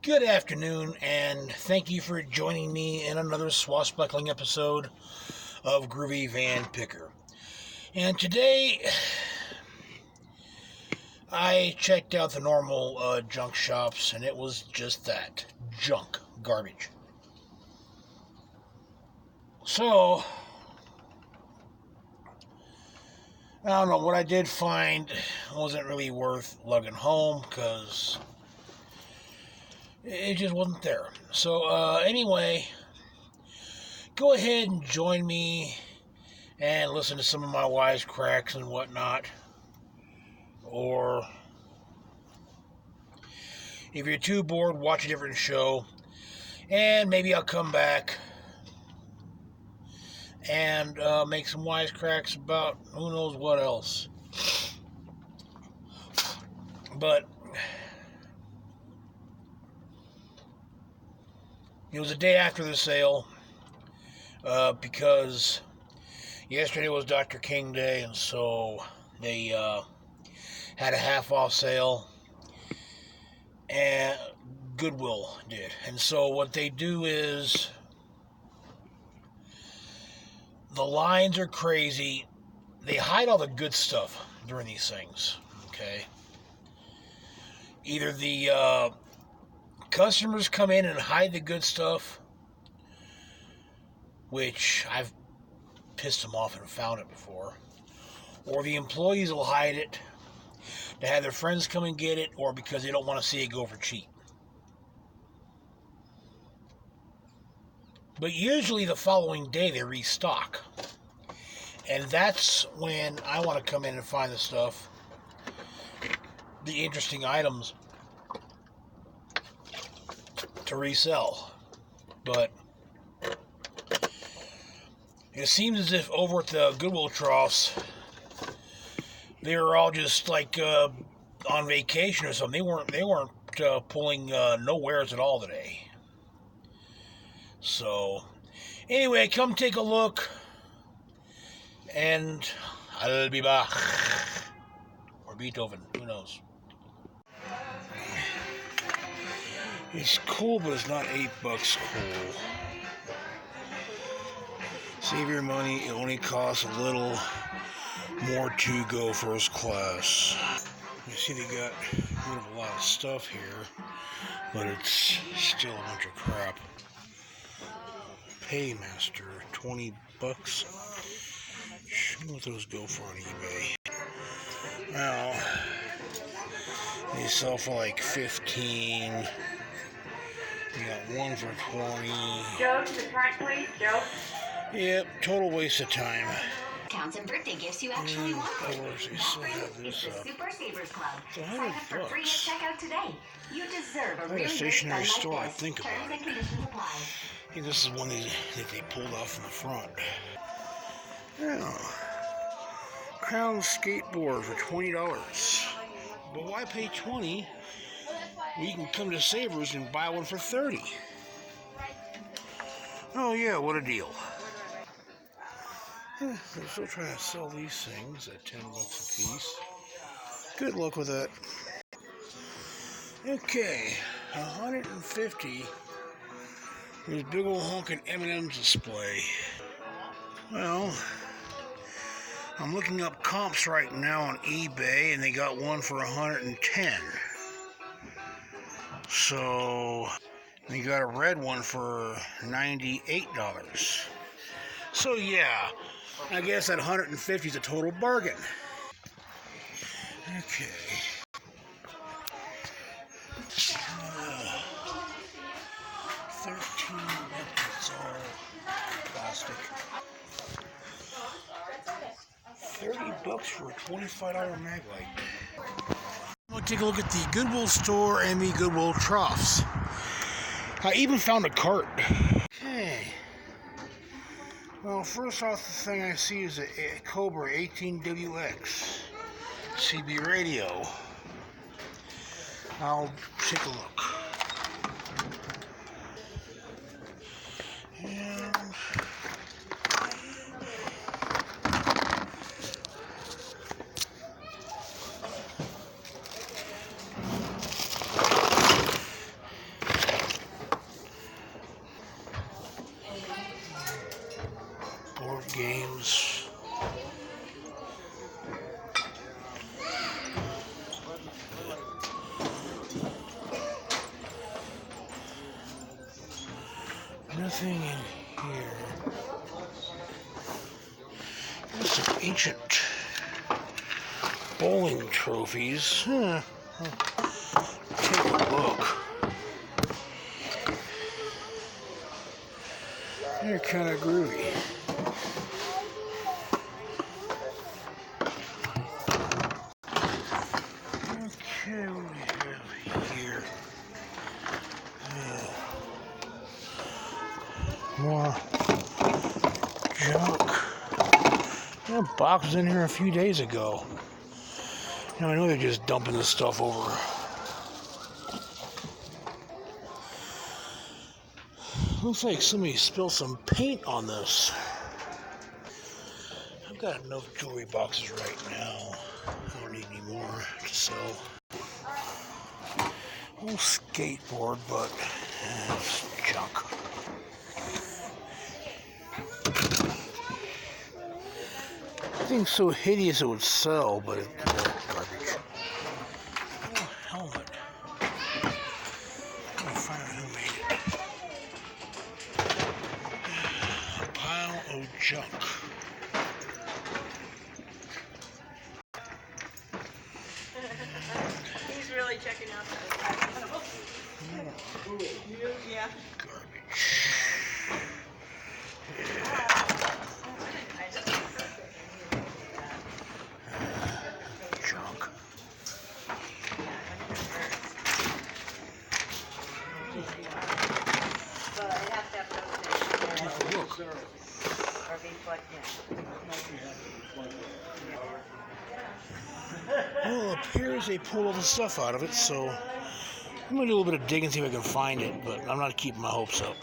Good afternoon, and thank you for joining me in another swashbuckling episode of Groovy Van Picker. And today, I checked out the normal junk shops, and it was just that. Junk. Garbage. So, I don't know, what I did find wasn't really worth lugging home, because it just wasn't there. So, anyway, go ahead and join me and listen to some of my wisecracks and whatnot. Or, if you're too bored, watch a different show. And maybe I'll come back and make some wisecracks about who knows what else. But it was the day after the sale, because yesterday was Dr. King Day, and so they had a half-off sale, and Goodwill did. And so what they do is, the lines are crazy. They hide all the good stuff during these things, okay? Either the customers come in and hide the good stuff, which I've pissed them off and found it before, or the employees will hide it to have their friends come and get it, or because they don't want to see it go for cheap. But usually the following day they restock. And that's when I want to come in and find the stuff, the interesting items to resell. But it seems as if over at the Goodwill troughs, they were all just like on vacation or something. They weren't pulling no wares at all today. So, anyway, come take a look, and I'll be back. Or Beethoven, who knows. It's cool, but it's not $8 cool. Save your money, it only costs a little more to go first class. You see they got rid of a lot of stuff here, but it's still a bunch of crap. Paymaster, $20. Show me what those go for on eBay. Now, they sell for like 15. You got one for 20. Joe, to the front, please, Joe. Yep, total waste of time. Counts and birthday gifts you actually want. They still have this It's the Super Savers Club. It's Sign up for free at $100. checkout today. You deserve a At really a great stationery fun store, like I this. think about Terms it. and conditions apply. Hey, this is one that they pulled off in the front. Yeah. Crown skateboard for $20. But why pay $20 when you can come to Savers and buy one for $30? Oh yeah, what a deal. They're still trying to sell these things at $10 a piece. Good luck with that. Okay, $150. This big old honkin' M&M's display. Well, I'm looking up comps right now on eBay, and they got one for $110. So they got a red one for $98. So yeah, I guess that $150 is a total bargain. Okay. 13, it's all plastic. $30 for a $25 mag light. I'm gonna take a look at the Goodwill store and the Goodwill troughs. I even found a cart. Okay. Well, first off, the thing I see is a Cobra 18WX CB radio. I'll take a look. And anything in here? There's some ancient bowling trophies. Huh. Take a look. They're kind of groovy. Okay, what do we have here? More junk. There were boxes in here a few days ago. Now I know they're just dumping this stuff over. Looks like somebody spilled some paint on this. I've got enough jewelry boxes right now. I don't need any more to sell. Old skateboard, but it's junk. Thing's so hideous it would sell, but it's garbage. Oh, helmet. I'm gonna find out who made it. A pile of junk. He's really checking out the yeah. Garbage. Junk. But I have to have those things Look. or be plugged in. Well, it appears they pulled all the stuff out of it, so I'm gonna do a little bit of digging, see if I can find it, but I'm not keeping my hopes up.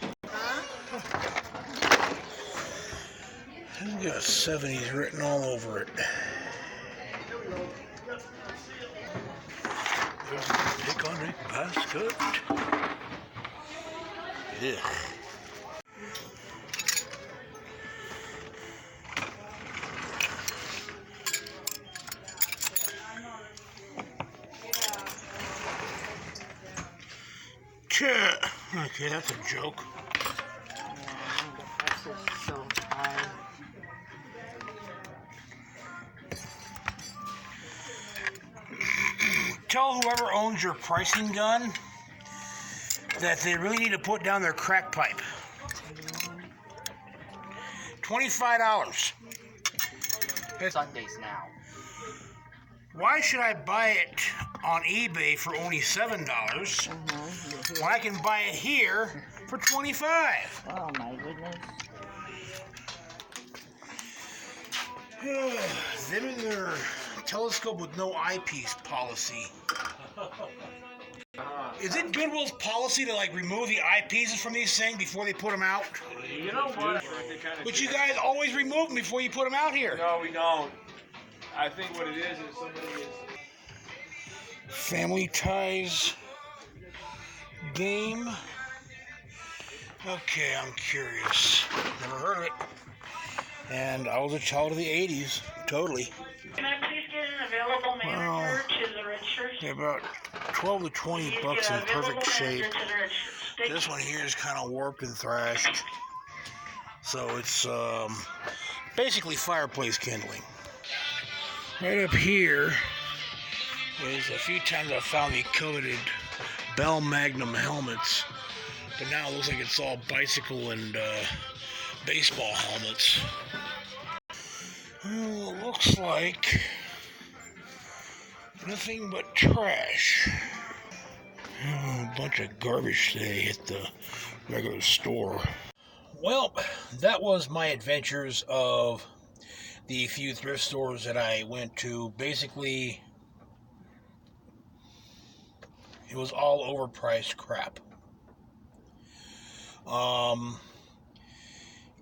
It's got 70s written all over it. There's a piconic basket. Yeah. Okay, that's a joke. Tell whoever owns your pricing gun that they really need to put down their crack pipe. $25. Sundays now. Why should I buy it on eBay for only $7 when I can buy it here for $25? Oh my goodness. Them and their telescope with no eyepiece policy. Is it Goodwill's policy to like remove the eyepieces from these things before they put them out? You know what? But you guys always remove them before you put them out here. No, we don't. I think what it is somebody is. Family Ties game. Okay, I'm curious. Never heard of it. And I was a child of the 80s, totally. Can I please get an available manager to the registers? They're about 12 to 20 bucks in perfect shape. To the registers. This one here is kind of warped and thrashed. So it's basically fireplace kindling. Right up here is a few times I've found the coveted Bell Magnum helmets. But now it looks like it's all bicycle and baseball helmets. Well, it looks like nothing but trash. Oh, a bunch of garbage today at the regular store. Well, that was my adventures of the few thrift stores that I went to. Basically, it was all overpriced crap.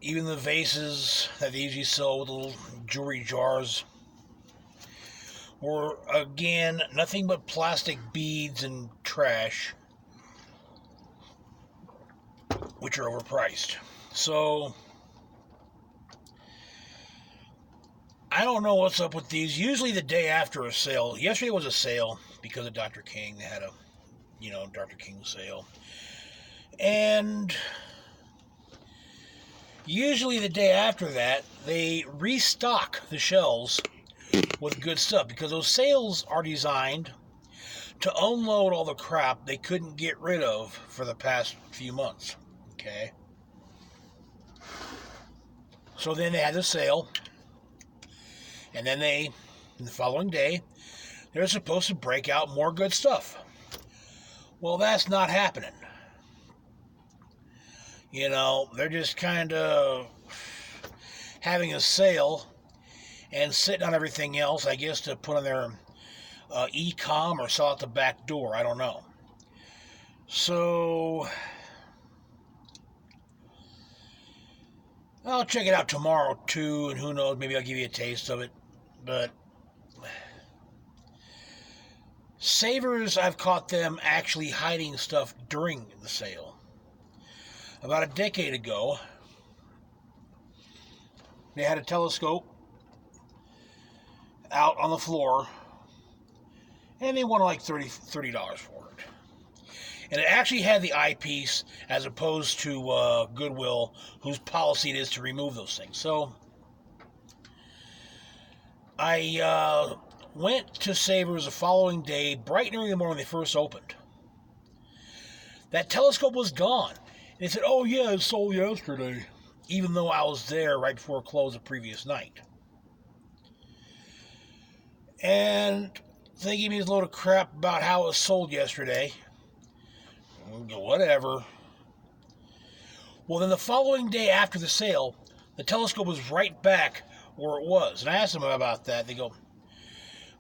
Even the vases that they usually sell with little jewelry jars were, again, nothing but plastic beads and trash, which are overpriced. So, I don't know what's up with these. Usually the day after a sale. Yesterday was a sale because of Dr. King. They had a, Dr. King sale. And Usually the day after that, they restock the shelves with good stuff because those sales are designed to unload all the crap they couldn't get rid of for the past few months. Okay? So then they had the sale, and then the following day, they're supposed to break out more good stuff. Well, that's not happening. You know, they're just kind of having a sale and sitting on everything else, I guess, to put on their e-com or sell out the back door. I don't know. So I'll check it out tomorrow, too, and who knows, maybe I'll give you a taste of it. But Savers, I've caught them actually hiding stuff during the sale. About a decade ago, they had a telescope out on the floor, and they wanted like $30 for it. And it actually had the eyepiece as opposed to Goodwill, whose policy it is to remove those things. So I went to Savers the following day, bright and early in the morning when they first opened. That telescope was gone. And they said, oh yeah, it sold yesterday, even though I was there right before close the previous night. And they gave me this load of crap about how it was sold yesterday. Whatever. Well, then the following day after the sale, the telescope was right back where it was. And I asked them about that. They go,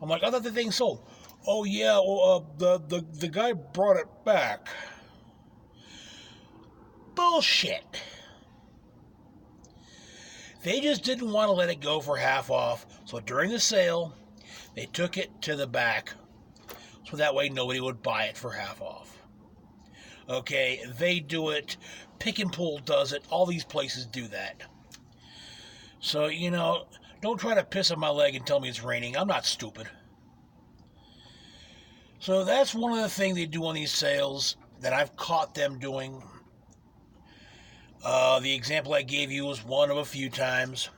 I'm like, I thought the thing sold. Oh yeah, well, the guy brought it back. Bullshit. They just didn't want to let it go for half off. So during the sale, they took it to the back. So that way nobody would buy it for half off. Okay, they do it. Pick and Pull does it. All these places do that. So, you know, don't try to piss on my leg and tell me it's raining. I'm not stupid. So that's one of the things they do on these sales that I've caught them doing. The example I gave you was one of a few times.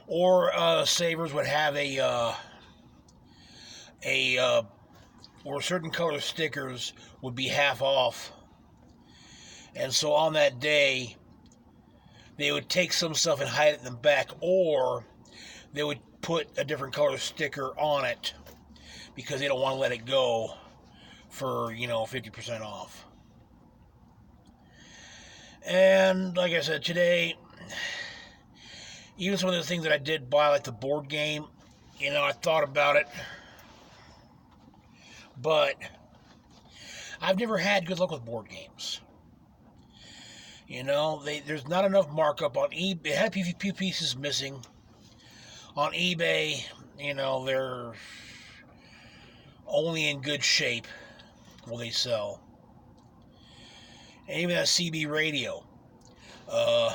Or Savers would have or certain color stickers would be half off. And so on that day, they would take some stuff and hide it in the back, or they would put a different color sticker on it because they don't want to let it go for, 50% off. And like I said, today, even some of the things that I did buy, like the board game, I thought about it, but I've never had good luck with board games. There's not enough markup on eBay. It had a few pieces missing. On eBay, they're only in good shape will they sell. And even that CB radio. I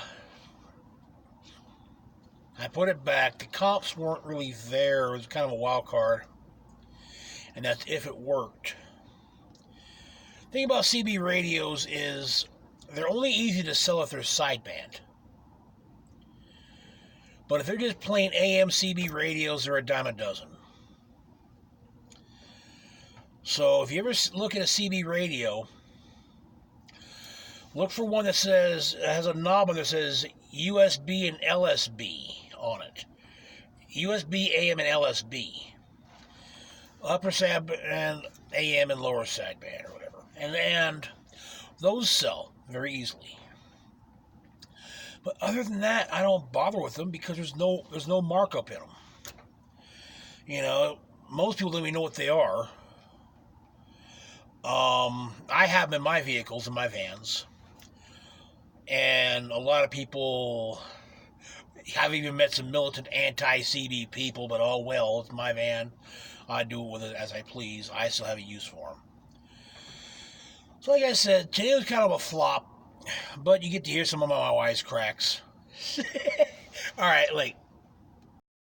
put it back. The comps weren't really there. It was kind of a wild card. And that's if it worked. The thing about CB radios is they're only easy to sell if they're sideband. But if they're just plain AM CB radios, they're a dime a dozen. So if you ever look at a CB radio, look for one that has a knob on that says USB and LSB on it. USB, AM, and LSB. Upper sideband, AM, and lower sideband, or whatever. And those sell very easily. But other than that, I don't bother with them because there's no markup in them. Most people don't even know what they are. I have them in my vehicles, in my vans. And a lot of people, I've even met some militant anti-CB people, but oh well, it's my van. I do it with it as I please. I still have a use for them. So like I said, today was kind of a flop, but you get to hear some of my wisecracks. All right,